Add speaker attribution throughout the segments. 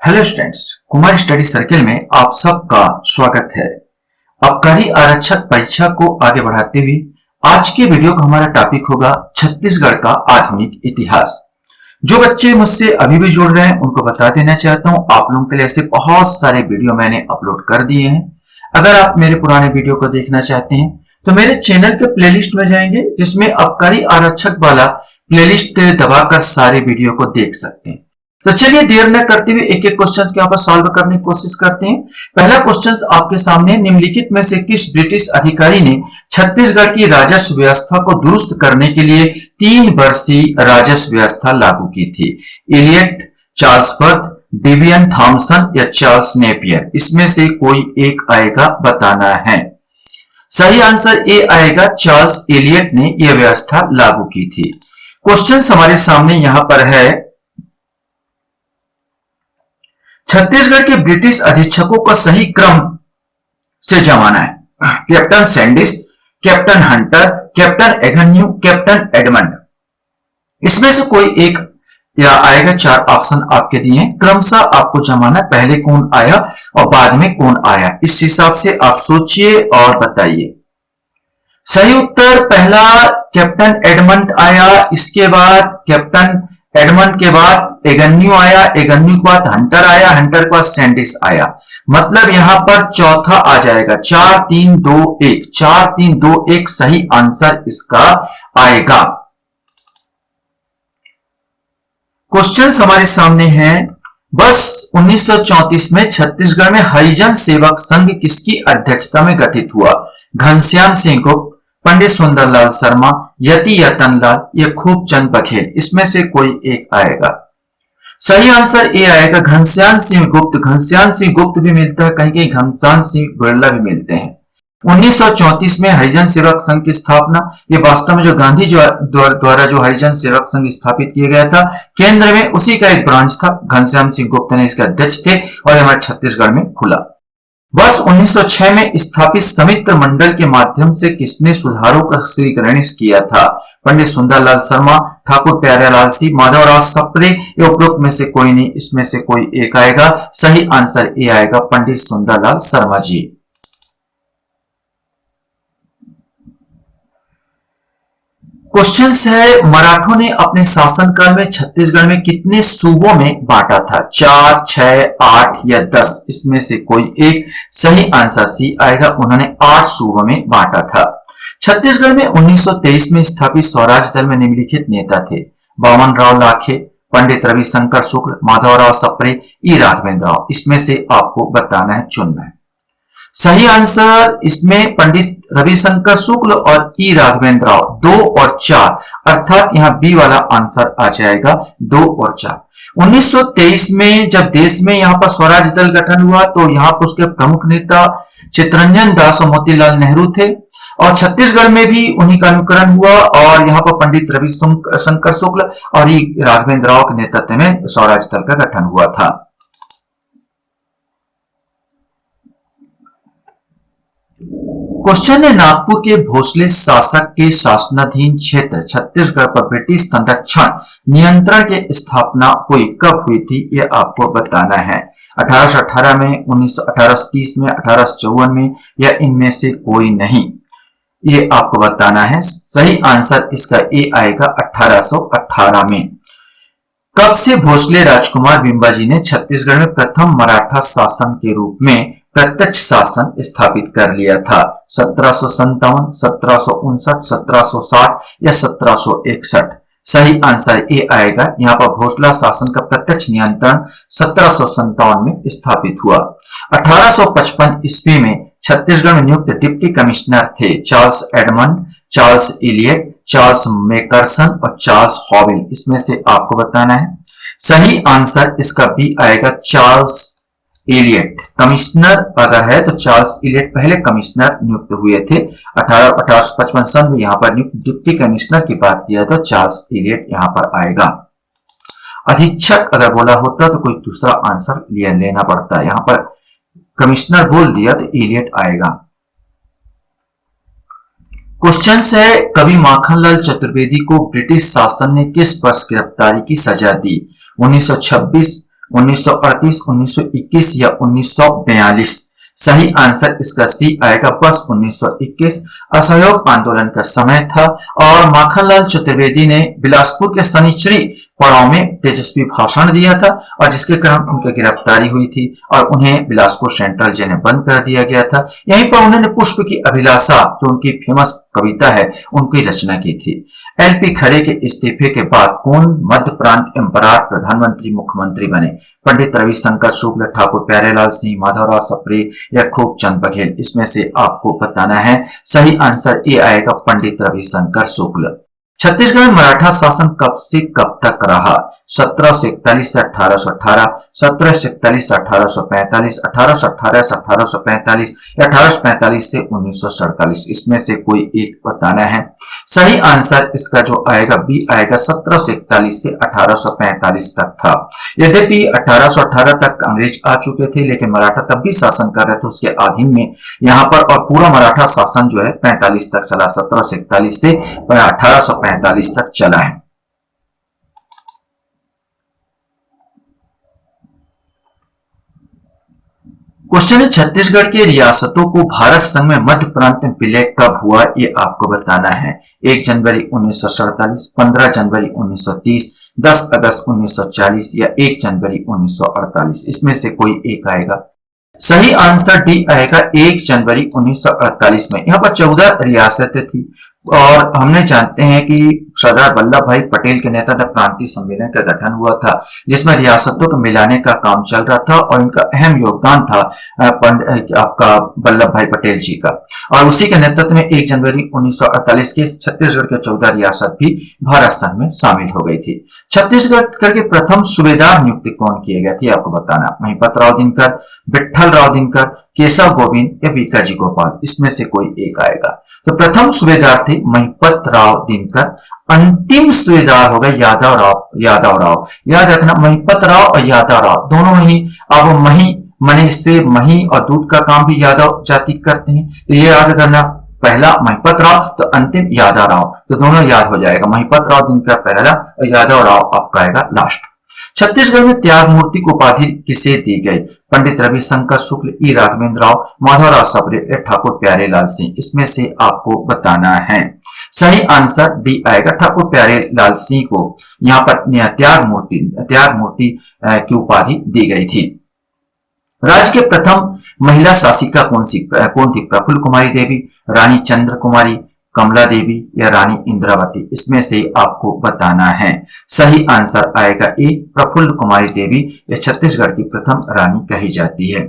Speaker 1: Hello students, Kumar study circle में आप सबका स्वागत है। आबकारी आरक्षक परीक्षा को आगे बढ़ाते हुए आज के वीडियो का हमारा टॉपिक होगा छत्तीसगढ़ का आधुनिक इतिहास। जो बच्चे मुझसे अभी भी जुड़ रहे हैं उनको बता देना चाहता हूं, आप लोगों के लिए ऐसे बहुत सारे वीडियो मैंने अपलोड कर दिए हैं। अगर आप मेरे पुराने वीडियो को देखना चाहते हैं तो मेरे चैनल के प्लेलिस्ट में जाएंगे, जिसमें आबकारी आरक्षक वाला प्लेलिस्ट दबाकर सारे वीडियो को देख सकते हैं। तो चलिए देर न करते हुए एक एक क्वेश्चन के यहाँ पर सॉल्व करने की कोशिश करते हैं। पहला क्वेश्चन आपके सामने, निम्नलिखित में से किस ब्रिटिश अधिकारी ने छत्तीसगढ़ की राजस्व व्यवस्था को दुरुस्त करने के लिए 3 वर्षीय राजस्व व्यवस्था लागू की थी? इलियट, चार्ल्स पर्थ, डेबियन थॉमसन या चार्ल्स नेपियर? इसमें से कोई एक आएगा, बताना है। सही आंसर ए आएगा, चार्ल्स एलियट ने यह व्यवस्था लागू की थी। क्वेश्चन हमारे सामने यहां पर है, छत्तीसगढ़ के ब्रिटिश अधीक्षकों का सही क्रम से जमाना है। Captain Sandis, captain Hunter, captain Agnew, captain Edmund? इसमें से कोई एक या आएगा। 4 ऑप्शन आपके दिए हैं, क्रमशः आपको जमाना, पहले कौन आया और बाद में कौन आया, इस हिसाब से आप सोचिए और बताइए। सही उत्तर पहला कैप्टन एडमंड आया, इसके बाद कैप्टन एडमंड के बाद एगन्यू आया, एगन्यू के बाद हंटर आया, हंटर के बाद सैंडिस आया। मतलब यहां पर चौथा आ जाएगा। 4 3 2 1, 4 3 2 1 सही आंसर इसका आएगा। क्वेश्चन हमारे सामने है, वर्ष 1934 में छत्तीसगढ़ में हरिजन सेवक संघ किसकी अध्यक्षता में गठित हुआ? घनश्याम सिंह गुप्त, पंडित सुंदरलाल शर्मा, यति यतनलाल या खूबचंद बघेल? इसमें से कोई एक आएगा। सही आंसर ए आएगा, घनश्याम सिंह गुप्त। घनश्याम सिंह गुप्त भी मिलता है, कहीं कहीं घनश्याम सिंह बिरला भी मिलते हैं। 1934 में हरिजन सेवक संघ की स्थापना, ये वास्तव में जो गांधी द्वारा जो हरिजन सेवक संघ स्थापित किया गया था, केंद्र में उसी का एक ब्रांच था। घनश्याम सिंह गुप्त ने इसके अध्यक्ष थे और हमारे छत्तीसगढ़ में खुला। वर्ष 1906 में स्थापित समित्र मंडल के माध्यम से किसने सुधारों का श्रीगणेश किया था? पंडित सुंदरलाल शर्मा, ठाकुर प्यारेलाल सिंह, माधवराव सप्रे या उपरोक्त में से कोई नहीं? इसमें से कोई एक आएगा। सही आंसर ए आएगा, पंडित सुंदरलाल शर्मा जी। क्वेश्चन है, मराठों ने अपने शासनकाल में छत्तीसगढ़ में कितने सूबों में बांटा था? 4, 6, 8 या 10? इसमें से कोई एक। सही आंसर सी आएगा, उन्होंने 8 सूबों में बांटा था। छत्तीसगढ़ में 1923 में स्थापित स्वराज दल में निम्नलिखित नेता थे? वामन राव लाखे, पंडित रविशंकर शुक्ल, माधवराव सप्रे, ई राघवेंद्र राव? इसमें से आपको बताना है, चुनना है। सही आंसर इसमें पंडित रविशंकर शुक्ल और ई राघवेंद्र राव, 2 और 4, अर्थात यहां बी वाला आंसर आ जाएगा, 2 और 4। 1923 में जब देश में यहां पर स्वराज दल गठन हुआ तो यहां पर उसके प्रमुख नेता चित्तरंजन दास और मोतीलाल नेहरू थे, और छत्तीसगढ़ में भी उन्हीं का अनुकरण हुआ और यहां पर पंडित रविशंकर शुक्ल और ई राघवेंद्र राव के नेतृत्व में स्वराज दल का गठन हुआ था। क्वेश्चन है, नागपुर के भोसले शासक के शासनाधीन क्षेत्र छत्तीसगढ़ पर ब्रिटिश संरक्षण नियंत्रण की स्थापना हुई, कब हुई थी? यह आपको बताना है। 1818 में, 1830 में, 1854 में या इनमें से कोई नहीं? ये आपको बताना है। सही आंसर इसका ए आएगा, 1818 में। कब से भोसले राजकुमार बिंबाजी ने छत्तीसगढ़ में प्रथम मराठा शासन के रूप में प्रत्यक्ष शासन स्थापित कर लिया था? 1757, 1759, 1760 या 1761? सही आंसर ए आएगा, यहाँ पर भोसला शासन का प्रत्यक्ष नियंत्रण 1757 में स्थापित हुआ। 1855 ईस्वी में छत्तीसगढ़ में नियुक्त डिप्टी कमिश्नर थे? Charles Edmund, Charles Elliot, Charles Mackerson और चार्ल्स हॉवेल? इसमें से आपको बताना है। सही आंसर इसका बी आएगा, चार्ल्स इलियट। कमिश्नर अगर है तो चार्ल्स इलियट पहले कमिश्नर नियुक्त हुए थे। 1855 सन में यहाँ पर नियुक्त डिप्टी कमिश्नर की बात किया तो चार्ल्स इलियट यहाँ पर आएगा। अधीक्षक अगर बोला होता तो कोई दूसरा आंसर लेना पड़ता है, यहाँ पर कमिश्नर बोल दिया तो इलियट आएगा। क्वेश्चन है, कवि माखनलाल चतुर्वेदी को ब्रिटिश शासन ने किस वर्ष गिरफ्तारी की सजा दी? 1926, 1938, 1921 या 1942? सही आंसर इसका सी आएगा, बस 1921। असहयोग आंदोलन का समय था और माखनलाल चतुर्वेदी ने बिलासपुर के शनिचरी पड़ाव में तेजस्वी भाषण दिया था और जिसके कारण उनकी गिरफ्तारी हुई थी और उन्हें बिलासपुर सेंट्रल जेल में बंद कर दिया गया था। यहीं पर उन्होंने पुष्प की अभिलाषा, जो उनकी फेमस कविता है, उनकी रचना की थी। एलपी खरे के इस्तीफे के बाद कौन मध्य प्रांत एम्परार प्रधानमंत्री मुख्यमंत्री बने? पंडित रविशंकर शुक्ल, ठाकुर प्यारेलाल सिंह, माधवराव सप्रे या खूबचंद बघेल? इसमें से आपको बताना है। सही आंसर ए आएगा, पंडित रविशंकर शुक्ल। छत्तीसगढ़ में मराठा शासन कब से कब तक रहा? 1741 से 1818, 1741 से 1845, 1818 से 1845 या 1845 से 1947? इसमें से कोई एक बताना है। सही आंसर इसका जो आएगा बी आएगा, 1741 से 1845 तक था। यद्यपि 1818 तक अंग्रेज आ चुके थे, लेकिन मराठा तब भी शासन कर रहे थे उसके अधीन में यहाँ पर, और पूरा मराठा शासन जो है 45 तक चला, 1741 से 1845 तक चला है। क्वेश्चन है, छत्तीसगढ़ के रियासतों को भारत संघ में मध्य प्रांत में विलय कब हुआ? ये आपको बताना है। 1 जनवरी 1947, 15 जनवरी 1930, 10 अगस्त 1940 या 1 जनवरी 1948? इसमें से कोई एक आएगा। सही आंसर डी आएगा, 1 जनवरी 1948 में। यहाँ पर 14 रियासतें थी और हमने जानते हैं कि सरदार वल्लभ भाई पटेल के नेतृत्व में प्रांतीय सम्मेलन का गठन हुआ था, जिसमें रियासतों को मिलाने का काम चल रहा था और इनका अहम योगदान था आपका वल्लभ भाई पटेल जी का। और उसी के नेतृत्व में 1 जनवरी 1948 के छत्तीसगढ़ के 14 रियासत भी भारत संघ में शामिल हो गई थी। छत्तीसगढ़ के प्रथम सूबेदार नियुक्ति कौन किए गए थे? आपको बताना। महिपत राव दिनकर, विट्ठल राव दिनकर, केशव गोविंद या बीकाजी गोपाल? इसमें से कोई एक आएगा। तो प्रथम सूबेदार थे महिपत राव दिनकर, अंतिम सूबेदार हो गए यादव राव। याद रखना, महिपत राव और यादव राव दोनों ही। अब मनी से मही और दूध का काम भी यादव जाति करते हैं, तो ये याद करना। पहला महिपत राव तो अंतिम यादव राव, तो दोनों याद हो जाएगा। महिपत राव दिनकर पहला और यादव राव आपका आएगा लास्ट। छत्तीसगढ़ में त्याग मूर्ति को उपाधि किसे दी गई? पंडित रविशंकर शुक्ल, ई राघवेंद्र राव, माधवराव सप्रे, ठाकुर प्यारेलाल सिंह? इसमें से आपको बताना है। सही आंसर डी आएगा, ठाकुर प्यारेलाल सिंह को यहाँ पर त्याग मूर्ति की उपाधि दी गई थी। राज्य के प्रथम महिला शासिका कौन थी? प्रफुल्ल कुमारी देवी, रानी चंद्र कुमारी, कमला देवी या रानी इंद्रावती? इसमें से आपको बताना है। सही आंसर आएगा ए, प्रफुल्ल कुमारी देवी। यह छत्तीसगढ़ की प्रथम रानी कही जाती है।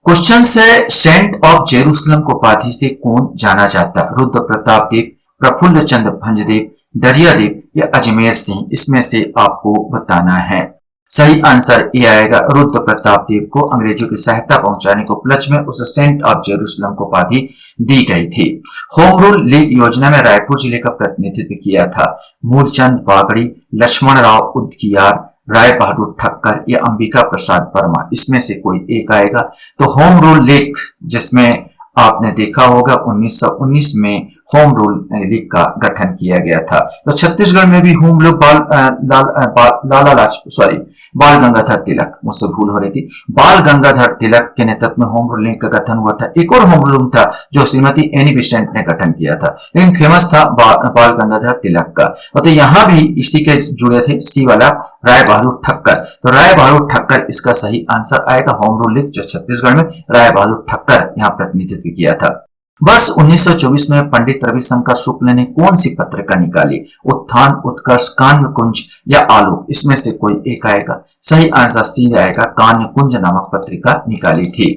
Speaker 1: क्वेश्चन से, सेंट ऑफ जेरूसलम को उपाधि से कौन जाना जाता? रुद्र प्रताप देव, प्रफुल्ल चंद्र भंजदेव, दरियादेव या अजमेर सिंह? इसमें से आपको बताना है। सही आंसर ये आएगा, रुद्र प्रताप देव को अंग्रेजों की सहायता पहुंचाने के उपलक्ष्य में उसे सेंट ऑफ जेरूसलम को उपाधि दी गई थी। होम रूल लीग योजना में रायपुर जिले का प्रतिनिधित्व किया था मूलचंद बागड़ी, लक्ष्मण राव उदगियार, राय बहादुर ठक्कर या अंबिका प्रसाद वर्मा? इसमें से कोई एक आएगा। तो होम रूल लीग, जिसमें आपने देखा होगा 1919 में होम रूल लीग का गठन किया गया था। तो छत्तीसगढ़ में भी होम रूल बाल गंगाधर तिलक, मुझसे भूल हो रही थी, बाल गंगाधर तिलक के नेतृत्व में होम रूल लीग का गठन हुआ था। एक और होम रूल था जो श्रीमती एनी बेसेंट ने गठन किया था, लेकिन फेमस था बाल गंगाधर तिलक का। तो यहाँ भी इसी के जुड़े थे सी वाला राय बहादुर ठक्कर। तो राय बहादुर ठक्कर इसका सही आंसर आएगा। होम रूल लीग जो छत्तीसगढ़ में राय बहादुर ठक्कर यहाँ प्रतिनिधित्व किया था। वर्ष 1924 में पंडित रविशंकर शुक्ल ने कौन सी पत्रिका निकाली? उत्थान, उत्कर्ष, कान्य कुंज या आलोक? इसमें से कोई एक आएगा। सही आंसर सी आएगा, कान्य कुंज नामक पत्रिका निकाली थी।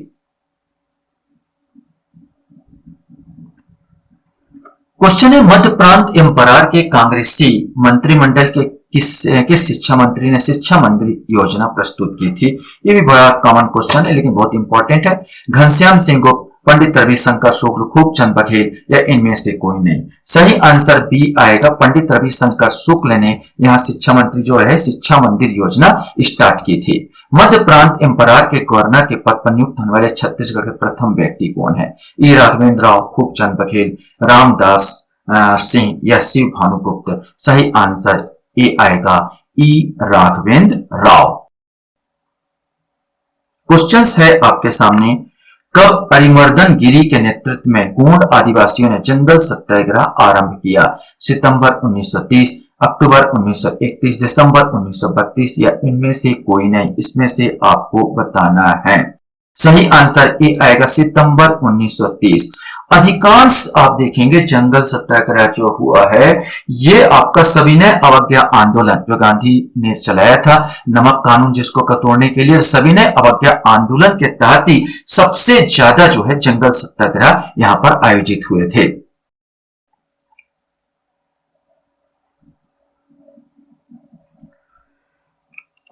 Speaker 1: क्वेश्चन है, मध्य प्रांत एम्परार के कांग्रेसी मंत्रिमंडल के किस शिक्षा मंत्री ने शिक्षा मंदिर योजना प्रस्तुत की थी? ये भी बड़ा कॉमन क्वेश्चन है लेकिन बहुत इंपॉर्टेंट है। घनश्याम सिंह गुप्त, पंडित रविशंकर शुक्ल, खूबचंद बघेल या इनमें से कोई नहीं? सही आंसर बी आएगा, पंडित रविशंकर शुक्ल ने यहाँ शिक्षा मंत्री जो है शिक्षा मंदिर योजना स्टार्ट की थी। मध्य प्रांत एम्परार के गवर्नर के पद पर नियुक्त होने वाले छत्तीसगढ़ के प्रथम व्यक्ति कौन है? ई राघवेंद्र राव, खूबचंद बघेल, रामदास सिंह या शिव भानुगुप्त। सही आंसर ए आएगा ई राघवेंद्र राव। क्वेश्चंस है आपके सामने, कब अरिमर्दन गिरी के नेतृत्व में गोंड आदिवासियों ने जंगल सत्याग्रह आरंभ किया? सितंबर 1930, अक्टूबर 1931, दिसंबर 1932 या इनमें से कोई नहीं, इसमें से आपको बताना है। सही आंसर ए आएगा सितंबर 1930। अधिकांश आप देखेंगे जंगल सत्याग्रह जो हुआ है ये आपका सविनय अवज्ञा आंदोलन जो गांधी ने चलाया था, नमक कानून जिसको तोड़ने के लिए, सविनय अवज्ञा आंदोलन के तहत ही सबसे ज्यादा जो है जंगल सत्याग्रह यहां पर आयोजित हुए थे।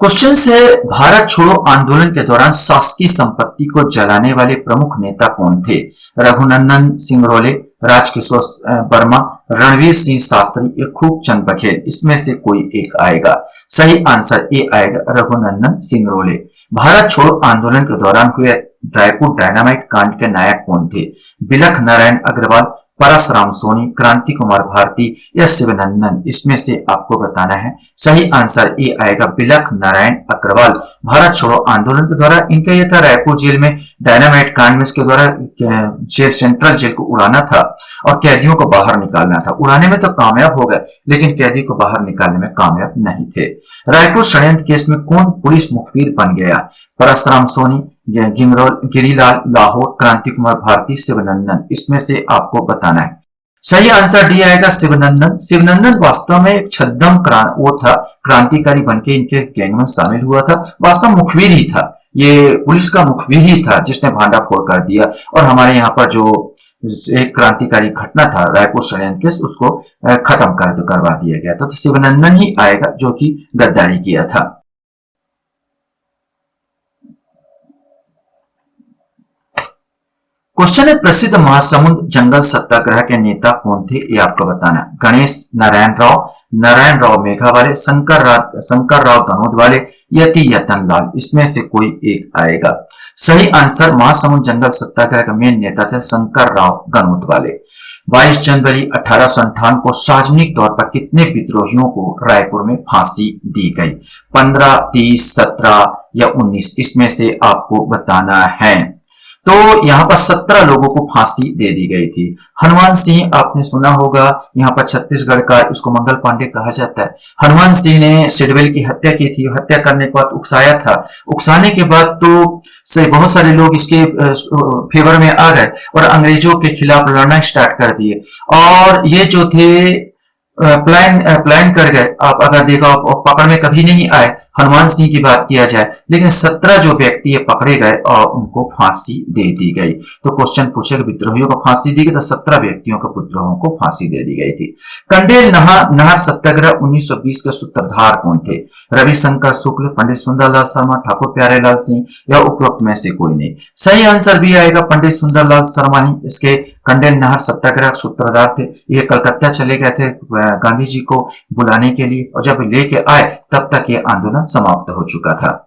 Speaker 1: क्वेश्चन है, भारत छोड़ो आंदोलन के दौरान शासकीय संपत्ति को जलाने वाले प्रमुख नेता कौन थे? रघुनंदन सिंगरौले, राजकिशोर वर्मा, रणवीर सिंह शास्त्री या खूबचंद बघेल, इसमें से कोई एक आएगा। सही आंसर ए आएगा रघुनंदन सिंगरौले। भारत छोड़ो आंदोलन के दौरान हुए रायपुर डायनामाइट कांड के नायक कौन थे? बिलख नारायण अग्रवाल, परसराम सोनी, क्रांति कुमार भारती या शिवनंदन, इसमें से आपको बताना है। सही आंसर ए आएगा बिलख नारायण अग्रवाल। भारत छोड़ो आंदोलन के द्वारा इनका यह था रायपुर जेल में डायनामाइट कांड में इसके द्वारा जेल सेंट्रल जेल को उड़ाना था और कैदियों को बाहर निकालना था। उड़ाने में तो कामयाब हो गए लेकिन कैदी को बाहर निकालने में कामयाब नहीं थे। रायपुर षड्यंत्र केस में कौन पुलिस मुखबिर बन गया? परसराम सोनी, गिरिलाल लाहौर, क्रांति कुमार भारती, शिवनंदन, इसमें से आपको बताना है। सही आंसर डी आएगा शिवनंदन। शिवनंदन वास्तव में एक छद्म वो था, क्रांतिकारी बनके इनके गैंग में शामिल हुआ था, वास्तव मुखबिर ही था, ये पुलिस का मुखबिर ही था जिसने भांडाफोड़ कर दिया और हमारे यहाँ पर जो एक क्रांतिकारी घटना था रायपुर षड्यंत्र केस उसको खत्म करवा दिया गया था। तो शिवनंदन ही आएगा जो कि गद्दारी किया था। क्वेश्चन है, प्रसिद्ध महासमुंद जंगल सत्याग्रह के नेता कौन थे? ये आपको बताना है। गणेश नारायण राव मेघावाले, शंकर राव गनोद वाले, यति यतन लाल, इसमें से कोई एक आएगा। सही आंसर महासमुंद जंगल सत्याग्रह का मेन नेता थे शंकर राव गनोद वाले। 22 जनवरी 1858 को सार्वजनिक तौर पर कितने विद्रोहियों को रायपुर में फांसी दी गई? 15, 30, 17 या 19, इसमें से आपको बताना है। तो यहाँ पर 17 लोगों को फांसी दे दी गई थी। हनुमान सिंह आपने सुना होगा, यहाँ पर छत्तीसगढ़ का, इसको मंगल पांडे कहा जाता है। हनुमान सिंह ने सिडवेल की हत्या की थी, हत्या करने के बाद उकसाया था, उकसाने के बाद तो से बहुत सारे लोग इसके फेवर में आ गए और अंग्रेजों के खिलाफ लड़ना स्टार्ट कर दिए और ये जो थे प्लान कर गए। आप अगर देखो पकड़ में कभी नहीं आए, हनुमान सिंह की बात किया जाए, लेकिन 17 जो व्यक्ति ये पकड़े गए और उनको फांसी दे दी गई। तो क्वेश्चन पूछे विद्रोहियों को फांसी दी गई तो 17 व्यक्तियों को विद्रोहियों को फांसी दे दी गई थी। कंडेल नहर सत्याग्रह 1920 के सूत्रधार कौन थे? रविशंकर शुक्ल, पंडित सुंदरलाल शर्मा, ठाकुर प्यारेलाल सिंह या उपरोक्त में से कोई नहीं। सही आंसर भी आएगा पंडित सुंदरलाल शर्मा ही इसके कंडेल नहर सत्याग्रह सूत्रधार थे। ये कलकत्ता चले गए थे गांधी जी को बुलाने के लिए और जब लेके आए तब तक ये आंदोलन समाप्त हो चुका था।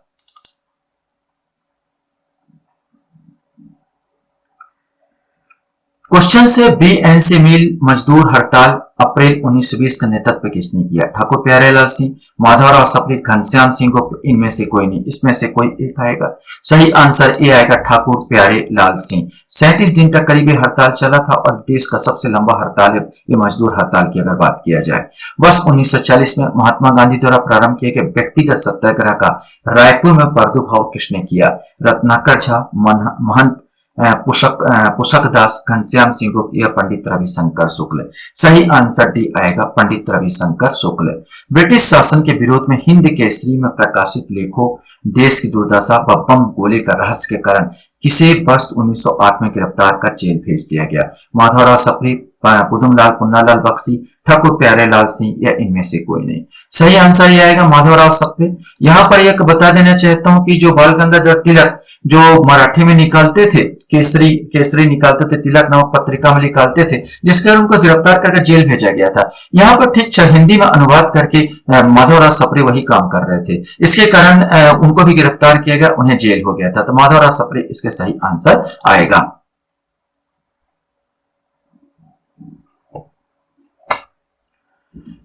Speaker 1: क्वेश्चन से बीएनसी मिल मजदूर हड़ताल अप्रैल 1920 का नेतृत्व किसने किया? ठाकुर प्यारेलाल सिंह, माधवराव सप्रे, घनश्याम सिंह गुप्त, इनमें से कोई नहीं, इसमें से कोई एक आएगा। सही आंसर ए आएगा ठाकुर प्यारेलाल सिंह। 37 दिन तक करीबी हड़ताल चला था और देश का सबसे लंबा हड़ताल है ये मजदूर हड़ताल की अगर बात किया जाए। वर्ष 1940 में महात्मा गांधी द्वारा प्रारंभ किए गए व्यक्तिगत सत्याग्रह का रायपुर में प्रादुर्भाव किसने किया? रत्नाकर झा, महंत पुष्पक दास, घनश्याम सिंह गुप्त या पंडित रविशंकर शुक्ल। सही आंसर डी आएगा पंडित रविशंकर शुक्ल। ब्रिटिश शासन के विरोध में हिंद केसरी में प्रकाशित लेखों देश की दुर्दशा व बम गोले का रहस्य के कारण किसे वर्ष 1908 में गिरफ्तार कर जेल भेज दिया गया? माधवराव सप्रे, पुदुमलाल पुन्नालाल बख्शी, ठाकुर प्यारेलाल सिंह या इनमें से कोई नहीं। सही आंसर ये आएगा माधवराव सप्रे। यहाँ पर एक बता देना चाहता हूँ कि जो बाल गंगाधर तिलक जो मराठी में निकालते थे, केसरी निकालते थे, तिलक नामक पत्रिका में निकालते थे, जिसके कारण उनको गिरफ्तार करके जेल भेजा गया था। यहाँ पर ठीक हिंदी में अनुवाद करके माधवराव सप्रे वही काम कर रहे थे, इसके कारण उनको भी गिरफ्तार किया गया, उन्हें जेल हो गया था। तो माधवराव सप्रे इसके सही आंसर आएगा।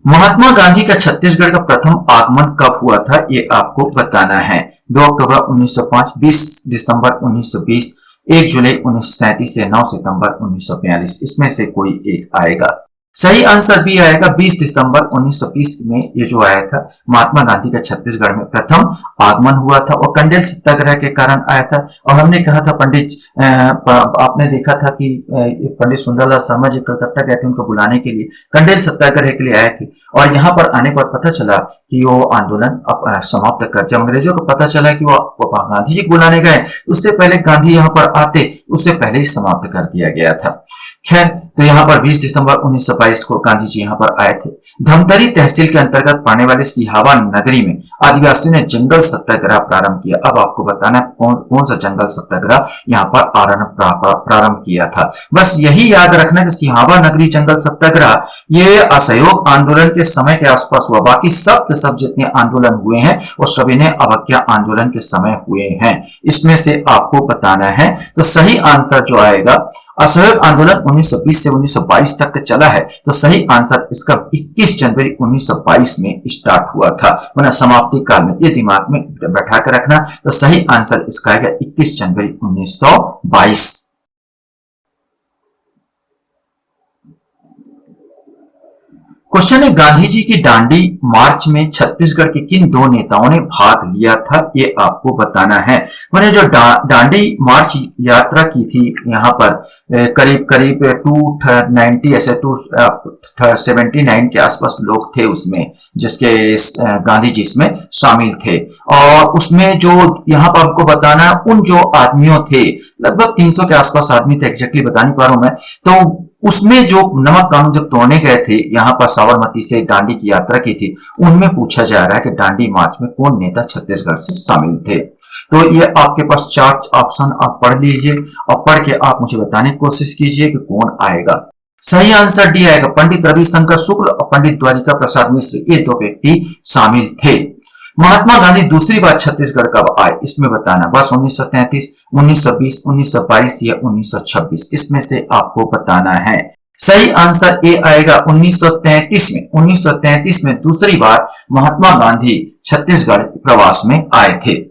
Speaker 1: महात्मा गांधी का छत्तीसगढ़ का प्रथम आगमन कब हुआ था, ये आपको बताना है। 2 अक्टूबर 1905, 20 दिसंबर 1920, 1 जुलाई 1937 से 9 सितंबर 1942, इसमें से कोई एक आएगा। सही आंसर भी आएगा 20 दिसंबर 1920 में ये जो आया था, महात्मा गांधी का छत्तीसगढ़ में प्रथम आगमन हुआ था और कंडेल सत्याग्रह के कारण आया था। और हमने कहा था आपने देखा था कि पंडित सुंदरलाल शर्मा जी कलकत्ता गए थे उनको बुलाने के लिए, कंडेल सत्याग्रह के लिए आए थे। और यहाँ पर आने पर पता चला कि वो आंदोलन समाप्त कर, जब अंग्रेजों को पता चला कि वो गांधी जी को बुलाने गए, उससे पहले गांधी यहाँ पर आते, उससे पहले ही समाप्त कर दिया गया था। खैर, तो यहाँ पर 20 दिसंबर 1922 को गांधी जी यहाँ पर आए थे। धमतरी तहसील के अंतर्गत पड़ने वाले सिहावा नगरी में आदिवासियों ने जंगल सत्याग्रह प्रारंभ किया। अब आपको बताना कौन सा जंगल सत्याग्रह यहाँ पर प्रारंभ किया था। बस यही याद रखना कि सिहावा नगरी जंगल सत्याग्रह ये असहयोग आंदोलन के समय के आसपास हुआ। बाकी सब के सब जितने आंदोलन हुए हैं वो सभी ने अवज्ञा आंदोलन के समय हुए हैं। इसमें से आपको बताना है। तो सही आंसर जो आएगा, असहयोग आंदोलन 1920 से 1922 तक चला है, तो सही आंसर इसका 21 जनवरी 1922 में स्टार्ट हुआ था, वरना समाप्ति काल में। ये दिमाग में बैठा कर रखना। तो सही आंसर इसका आएगा 21 जनवरी 1922। क्वेश्चन है, गांधी जी की दांडी मार्च में छत्तीसगढ़ के किन दो नेताओं ने भाग लिया था, ये आपको बताना है। मैंने जो दांडी मार्च यात्रा की थी यहाँ पर करीब करीब 290 ऐसे 279 के आसपास लोग थे उसमें, जिसके गांधी जी इसमें शामिल थे। और उसमें जो यहाँ पर आपको बताना, उन जो आदमियों थे लगभग 300 के आसपास आदमी थे, एग्जैक्टली बता नहीं पा रहा हूं मैं। तो उसमें जो नमक कानून जब तोड़ने गए थे यहाँ पर साबरमती से दांडी की यात्रा की थी, उनमें पूछा जा रहा है कि दांडी मार्च में कौन नेता छत्तीसगढ़ से शामिल थे। तो ये आपके पास 4 ऑप्शन आप पढ़ लीजिए और पढ़ के आप मुझे बताने की कोशिश कीजिए कि कौन आएगा। सही आंसर डी आएगा, पंडित रविशंकर शुक्ल और पंडित द्वारिका प्रसाद मिश्र, ये 2 व्यक्ति शामिल थे। महात्मा गांधी दूसरी बार छत्तीसगढ़ कब आए, इसमें बताना। बस 1933, 1920, 1922 या 1926, इसमें से आपको बताना है। सही आंसर ए आएगा 1933 में। 1933 में दूसरी बार महात्मा गांधी छत्तीसगढ़ प्रवास में आए थे।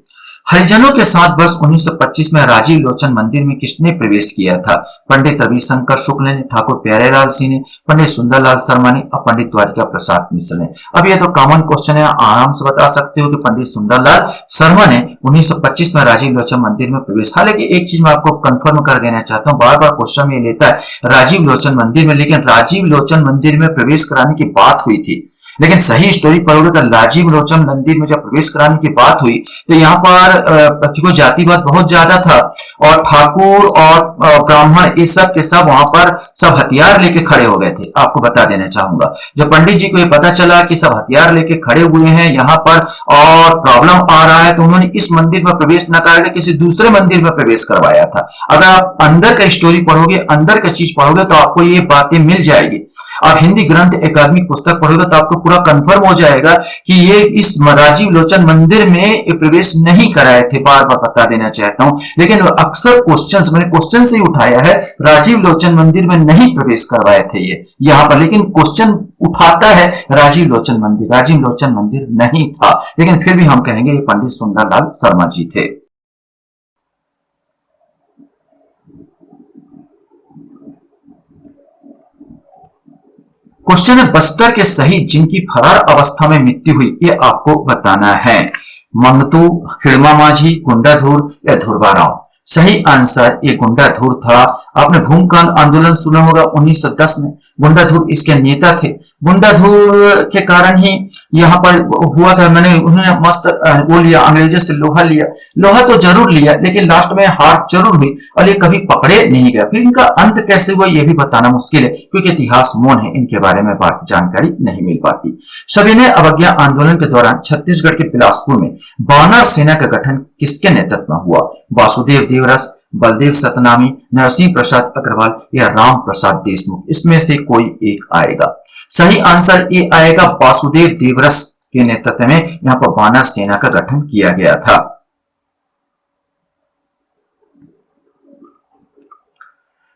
Speaker 1: हरिजनों के साथ वर्ष 1925 में राजीव लोचन मंदिर में किसने प्रवेश किया था? पंडित रविशंकर शुक्ल ने, ठाकुर प्यारेलाल सिंह ने, पंडित सुंदरलाल शर्मा ने और पंडित द्वारिका प्रसाद मिश्र ने। अब ये तो कॉमन क्वेश्चन है, आराम से बता सकते हो कि पंडित सुंदरलाल शर्मा ने 1925 में राजीव लोचन मंदिर में प्रवेश। हालांकि एक चीज मैं आपको कंफर्म कर देना चाहता हूँ, बार बार क्वेश्चन में लेता है राजीव लोचन मंदिर में, लेकिन राजीव लोचन मंदिर में प्रवेश कराने की बात हुई थी। लेकिन सही स्टोरी पढ़ोगे तो राजीव लोचन मंदिर में जब प्रवेश कराने की बात हुई तो यहाँ पर जातिवाद बहुत ज्यादा था और ठाकुर और ब्राह्मण ये सब के सब वहां पर सब हथियार लेके खड़े हो गए थे। आपको बता देना चाहूंगा, जब पंडित जी को ये पता चला कि सब हथियार लेके खड़े हुए हैं यहाँ पर और प्रॉब्लम आ रहा है, तो उन्होंने इस मंदिर में प्रवेश न करके किसी दूसरे मंदिर में प्रवेश करवाया था। अगर आप अंदर का स्टोरी पढ़ोगे, अंदर का चीज पढ़ोगे तो आपको ये बातें मिल जाएगी। आप हिंदी ग्रंथ एकादमिक पुस्तक पढ़ोगे तो आपको पूरा कंफर्म हो जाएगा कि ये इस राजीव लोचन मंदिर में प्रवेश नहीं कराए थे। बार बार बता देना चाहता हूं, लेकिन अक्सर क्वेश्चंस मैंने क्वेश्चन से ही उठाया है, राजीव लोचन मंदिर में नहीं प्रवेश करवाए थे ये यहाँ पर, लेकिन क्वेश्चन उठाता है राजीव लोचन मंदिर। राजीव लोचन मंदिर नहीं था, लेकिन फिर भी हम कहेंगे ये पंडित सुंदरलाल शर्मा जी थे। क्वेश्चन है, बस्तर के शहीद जिनकी फरार अवस्था में मृत्यु हुई, ये आपको बताना है। मंगतू, हिड़मा माझी, गुंडाधुर या धुरबाराव। सही आंसर ये गुंडाधुर था। आपने भूमकाल आंदोलन सुना होगा 1910 में, गुंडाधुर इसके नेता थे। गुंडाधुर के कारण ही यहाँ पर हुआ था। उन्होंने मस्त वो लिया, अंग्रेजों से लोहा लिया, लोहा तो जरूर लिया लेकिन लास्ट में हार जरूर हुई और ये कभी पकड़े नहीं गया। फिर इनका अंत कैसे हुआ ये भी बताना मुश्किल है, क्योंकि इतिहास मौन है, इनके बारे में बात जानकारी नहीं मिल पाती। सविनय अवज्ञा आंदोलन के दौरान छत्तीसगढ़ के बिलासपुर में वानर सेना का गठन किसके नेतृत्व में हुआ? वासुदेव देवरस, बलदेव सतनामी, नरसिंह प्रसाद अग्रवाल या राम प्रसाद देशमुख, इसमें से कोई एक आएगा। सही आंसर ये आएगा वासुदेव देवरस के नेतृत्व में यहाँ पर वानर सेना का गठन किया गया था।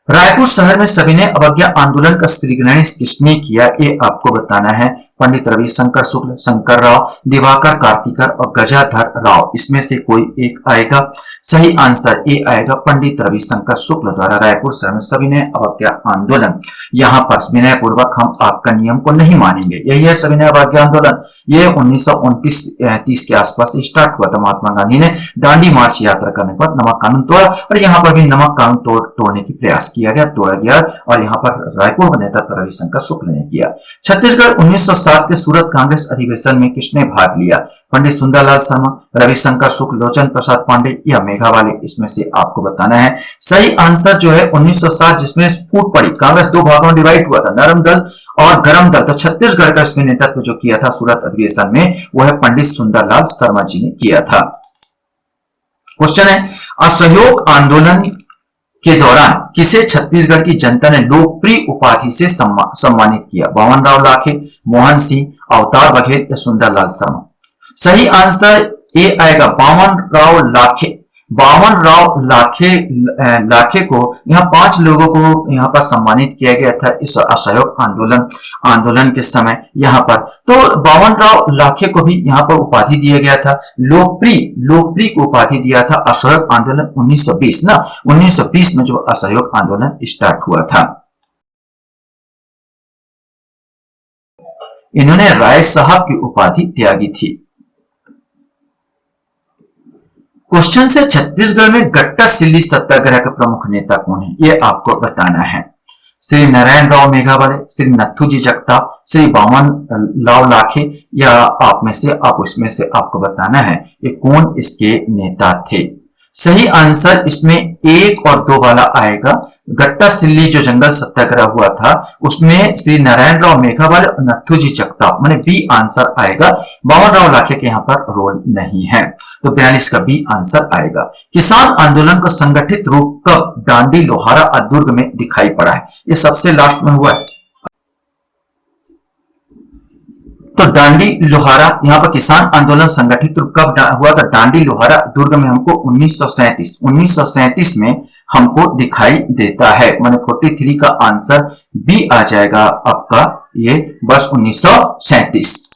Speaker 1: रायपुर शहर में सविनय अवज्ञा आंदोलन का श्रीगणेश किसने किया, ये आपको बताना है। पंडित रविशंकर शुक्ल, शंकर राव, दिवाकर कार्तिकर और गजाधर राव, इसमें से कोई एक आएगा। सही आंसर ए आएगा, पंडित रविशंकर शुक्ल द्वारा रायपुर शहर में सविनय अवज्ञा आंदोलन। यहाँ पर विनय पूर्वक हम आपका नियम को नहीं मानेंगे, यही है सविनय अवज्ञा आंदोलन। ये 1929-30 के आसपास स्टार्ट हुआ था। महात्मा गांधी ने दांडी मार्च यात्रा करने पर नमक कानून तोड़ा और यहाँ पर भी नमक कानून तोड़ने की प्रयास किया गया, तोड़ा गया और यहाँ पर रायपुर का नेतृत्व रविशंकर शुक्ल ने किया। छत्तीसगढ़ 1907 के सूरत कांग्रेस अधिवेशन में किसने भाग लिया, पंडित सुंदरलाल शर्मा, रविशंकर शुक्ल, लोचन प्रसाद पांडे या मेघावाले, इसमें से आपको बताना है। सही आंसर जो है 1907, जिसमें फूट पड़ी, कांग्रेस दो भागों में डिवाइड हुआ था, नरम दल और गरम दल। तो छत्तीसगढ़ का इसमें नेतृत्व जो किया था सूरत अधिवेशन में, वो है पंडित सुंदरलाल शर्मा जी ने किया था। क्वेश्चन है, असहयोग आंदोलन के दौरान किसे छत्तीसगढ़ की जनता ने लोकप्रिय उपाधि से सम्मानित किया, बावनराव लाखे, मोहन सिंह, अवतार बघेल या सुंदरलाल शर्मा। सही आंसर ए आएगा, बावनराव लाखे। बावनराव लाखे को यहाँ 5 लोगों को यहाँ पर सम्मानित किया गया था इस असहयोग आंदोलन के समय यहाँ पर। तो बावनराव लाखे को भी यहाँ पर उपाधि दिया गया था, लोकप्रिय को उपाधि दिया था। असहयोग आंदोलन 1920 में जो असहयोग आंदोलन स्टार्ट हुआ था, इन्होंने राय साहब की उपाधि त्यागी थी। क्वेश्चन से, छत्तीसगढ़ में गट्टा सिल्ली सत्याग्रह के प्रमुख नेता कौन है, ये आपको बताना है। श्री नारायण राव मेघावाले, श्री नथुजी जगताप, श्री बामन लाव लाखे या उसमें से आपको बताना है कि कौन इसके नेता थे। सही आंसर इसमें 1 और 2 वाला आएगा। गट्टा सिल्ली जो जंगल सत्याग्रह हुआ था उसमें श्री नारायण राव मेघावाले और नथुजी जगताप, माने बी आंसर आएगा। बावनराव लाखे के यहाँ पर रोल नहीं है, तो 42 का बी आंसर आएगा। किसान आंदोलन का संगठित रूप कब डांडी, लोहारा और दुर्ग में दिखाई पड़ा है, ये सबसे लास्ट में हुआ है। तो डांडी लोहारा, यहाँ पर किसान आंदोलन संगठित रूप कब हुआ था, डांडी लोहारा दुर्ग में हमको 1937 में हमको दिखाई देता है। माने 43 का आंसर बी आ जाएगा आपका, ये बस 1937।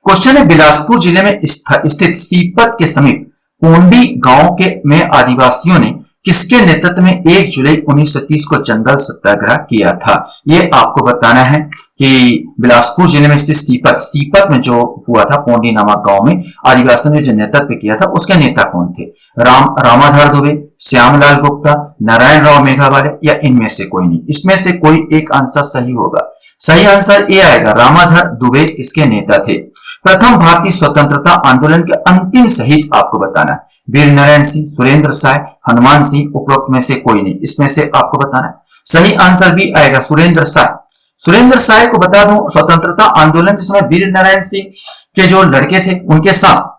Speaker 1: क्वेश्चन है, बिलासपुर जिले में स्थित सीपत के समीप पोंडी गांव में आदिवासियों ने किसके नेतृत्व में 1 जुलाई 1930 को जंगल सत्याग्रह किया था, ये आपको बताना है कि बिलासपुर जिले में स्थित सीपत में जो हुआ था, पोंडी नामक गांव में आदिवासियों ने जो नेतृत्व किया था, उसके नेता कौन थे, रामाधर दुबे, श्यामलाल गुप्ता, नारायण राव मेघावाले या इनमें से कोई नहीं। इसमें से कोई एक आंसर सही होगा। सही आंसर ए आएगा, रामाधर दुबे इसके नेता थे। प्रथम भारतीय स्वतंत्रता आंदोलन के अंतिम शहीद आपको बताना है, वीर नारायण सिंह, सुरेंद्र साय, हनुमान सिंह, उपरोक्त में से कोई नहीं। इसमें से आपको बताना है। सही आंसर भी आएगा, सुरेंद्र साय। सुरेंद्र साय को बता दूं, स्वतंत्रता आंदोलन के समय वीर नारायण सिंह के जो लड़के थे उनके साथ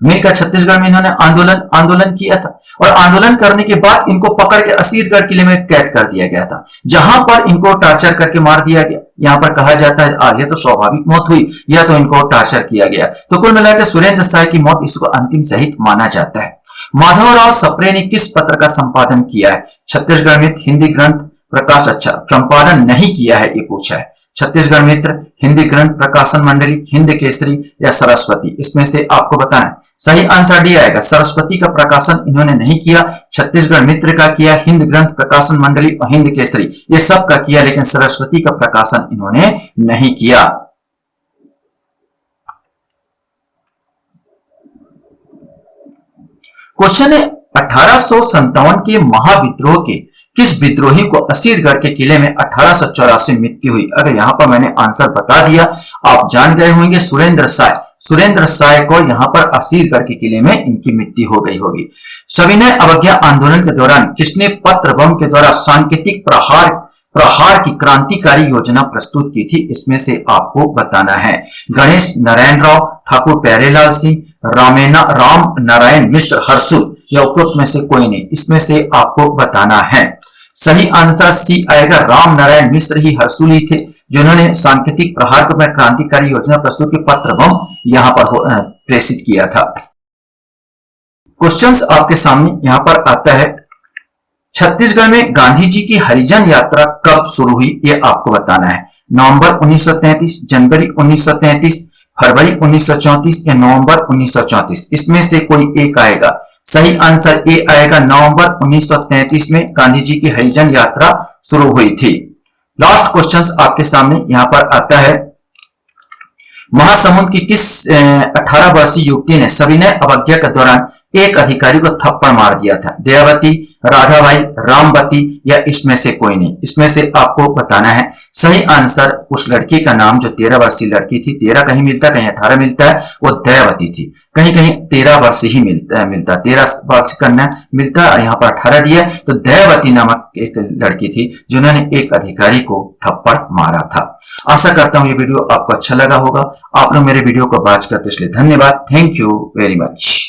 Speaker 1: मिलकर छत्तीसगढ़ में इन्होंने आंदोलन किया था और आंदोलन करने के बाद इनको पकड़ के असीरगढ़ किले में कैद कर दिया गया था, जहां पर इनको टॉर्चर करके मार दिया गया। यहाँ पर कहा जाता है ये तो स्वाभाविक मौत हुई या तो इनको टॉर्चर किया गया। तो कुल मिलाकर सुरेंद्र साय की मौत इसको अंतिम शहीद माना जाता है। माधवराव सप्रे ने किस पत्र का संपादन किया है, छत्तीसगढ़ में हिंदी ग्रंथ प्रकाश, अच्छा संपादन नहीं किया है ये पूछा है। छत्तीसगढ़ मित्र, हिंदी ग्रंथ प्रकाशन मंडली, हिंद केसरी या सरस्वती, इसमें से आपको बताना है। सही आंसर डी आएगा, सरस्वती का प्रकाशन इन्होंने नहीं किया, छत्तीसगढ़ मित्र का किया, हिंद ग्रंथ प्रकाशन मंडली और हिंद केसरी ये सब का किया, लेकिन सरस्वती का प्रकाशन इन्होंने नहीं किया। क्वेश्चन है, 1857 के महाविद्रोह के किस विद्रोही को असीरगढ़ के किले में 1884 में मृत्यु हुई। अगर यहां पर मैंने आंसर बता दिया आप जान गए होंगे, सुरेंद्र साय को यहां पर असीरगढ़ के किले में इनकी मृत्यु हो गई होगी। सविनय अवज्ञा आंदोलन के दौरान किसने पत्र बम के द्वारा सांकेतिक प्रहार की क्रांतिकारी योजना प्रस्तुत की थी, इसमें से आपको बताना है। गणेश नारायण राव, ठाकुर प्यारेलाल सिंह, राम नारायण मिश्र हरसुल या उपरोक्त में से कोई नहीं। इसमें से आपको बताना है। सही आंसर सी आएगा, राम नारायण मिश्र ही हरसुली थे जिन्होंने सांकेतिक प्रहार को क्रांतिकारी योजना प्रस्तुत के पत्र बम यहां पर प्रेषित किया था। क्वेश्चंस आपके सामने यहां पर आता है, छत्तीसगढ़ में गांधी जी की हरिजन यात्रा कब शुरू हुई, ये आपको बताना है। नवंबर 1933, जनवरी 1933, फरवरी 1934 या नवंबर 1934, इसमें से कोई एक आएगा। सही आंसर ए आएगा, नवंबर 1933 में गांधी जी की हरिजन यात्रा शुरू हुई थी। लास्ट क्वेश्चन आपके सामने यहां पर आता है, महासमुंद की किस 18 वर्षीय युवती ने सविनय अवज्ञा के दौरान एक अधिकारी को थप्पड़ मार दिया था? दयावती, राधाबाई, रामवती या इसमें से कोई नहीं? इसमें से आपको बताना है। सही आंसर, उस लड़की का नाम जो 13 वर्षीय लड़की थी, 13 कहीं मिलता है कहीं 18 मिलता है, वो दयावती थी। कहीं कहीं 13 वर्ष ही मिलता है 13 वर्ष करना मिलता है, यहाँ पर 18 दिया। तो दयावती नामक एक लड़की थी जिन्होंने एक अधिकारी को थप्पड़ मारा था। आशा करता हूं ये वीडियो आपको अच्छा लगा होगा। आप लोग मेरे वीडियो को वॉच करते इसलिए धन्यवाद। Thank you very much.